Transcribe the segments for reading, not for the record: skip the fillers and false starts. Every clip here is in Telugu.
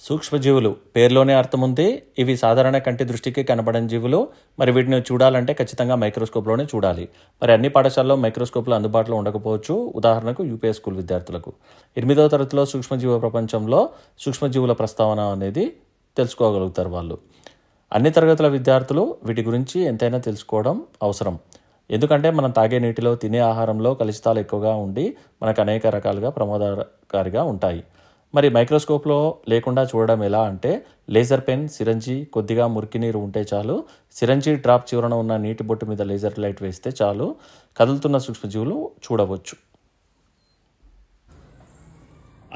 సూక్ష్మజీవులు పేరులోనే అర్థం ఉంది. ఇవి సాధారణ కంటి దృష్టికి కనబడని జీవులు. మరి వీటిని చూడాలంటే ఖచ్చితంగా మైక్రోస్కోప్లోనే చూడాలి. మరి అన్ని పాఠశాలలో మైక్రోస్కోప్లు అందుబాటులో ఉండకపోవచ్చు. ఉదాహరణకు యూపీఎస్ స్కూల్ విద్యార్థులకు 8వ తరగతిలో సూక్ష్మజీవ ప్రపంచంలో సూక్ష్మజీవుల ప్రస్తావన అనేది తెలుసుకోగలుగుతారు వాళ్ళు. అన్ని తరగతుల విద్యార్థులు వీటి గురించి ఎంతైనా తెలుసుకోవడం అవసరం. ఎందుకంటే మనం తాగే నీటిలో, తినే ఆహారంలో కలుషితాలు ఎక్కువగా ఉండి మనకు అనేక రకాలుగా ప్రమాదకారిగా ఉంటాయి. మరి మైక్రోస్కోప్లో లేకుండా చూడడం ఎలా అంటే లేజర్ పెన్, సిరంజి, కొద్దిగా మురికి నీరు ఉంటే చాలు. సిరంజి డ్రాప్ చివరన ఉన్న నీటి బొట్టు మీద లేజర్ లైట్ వేస్తే చాలు కదులుతున్న సూక్ష్మజీవులు చూడవచ్చు.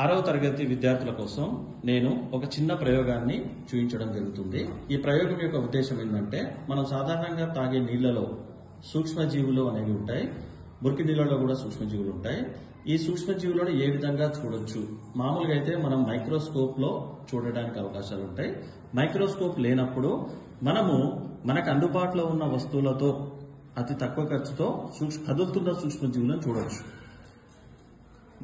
6వ తరగతి విద్యార్థుల కోసం నేను ఒక చిన్న ప్రయోగాన్ని చూపించడం జరుగుతుంది. ఈ ప్రయోగం యొక్క ఉద్దేశం ఏంటంటే, మనం సాధారణంగా తాగే నీళ్లలో సూక్ష్మజీవులు అనేవి ఉంటాయి. మురికి నీళ్ళలో కూడా సూక్ష్మజీవులు ఉంటాయి. ఈ సూక్ష్మజీవులను ఏ విధంగా చూడొచ్చు? మామూలుగా అయితే మనం మైక్రోస్కోప్లో చూడడానికి అవకాశాలు ఉంటాయి. మైక్రోస్కోప్ లేనప్పుడు మనకు అందుబాటులో ఉన్న వస్తువులతో అతి తక్కువ ఖర్చుతో కదులుతున్న సూక్ష్మజీవులను చూడొచ్చు.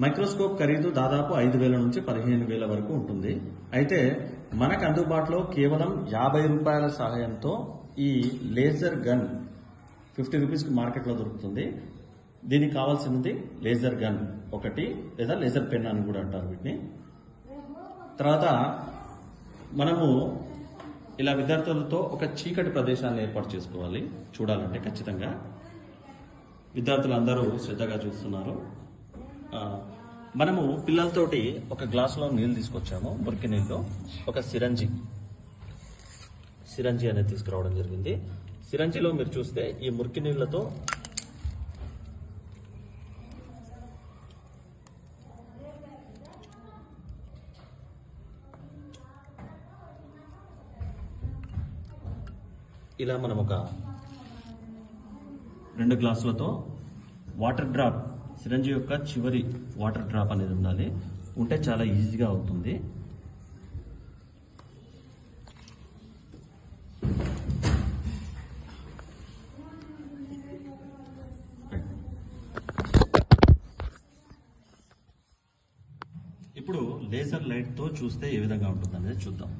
మైక్రోస్కోప్ ఖరీదు దాదాపు 5,000 నుంచి 15,000 వరకు ఉంటుంది. అయితే మనకు అందుబాటులో కేవలం 50 రూపాయల సహాయంతో ఈ లేజర్ గన్ 50 రూపీస్కి మార్కెట్లో దొరుకుతుంది. దీనికి కావాల్సినది లేజర్ గన్ ఒకటి, లేదా లేజర్ పెన్ అని కూడా అంటారు వీటిని. తర్వాత మనము ఇలా విద్యార్థులతో ఒక చీకటి ప్రదేశాన్ని ఏర్పాటు చేసుకోవాలి. చూడాలంటే ఖచ్చితంగా విద్యార్థులు అందరూ శ్రద్ధగా చూస్తున్నారు. మనము పిల్లలతోటి ఒక గ్లాసులో నీళ్ళు తీసుకొచ్చాము, మురికి నీళ్ళు. ఒక సిరంజి అనేది తీసుకురావడం జరిగింది. సిరంజిలో మీరు చూస్తే ఈ మురికి నీళ్లతో ఇలా మనం ఒక 2 గ్లాసులతో వాటర్ డ్రాప్, సిరంజి యొక్క చివరి వాటర్ డ్రాప్ అనేది ఉండాలి. ఉంటే చాలా ఈజీగా అవుతుంది. ఇప్పుడు లేజర్ లైట్తో చూస్తే ఏ విధంగా ఉంటుంది అనేది చూద్దాం.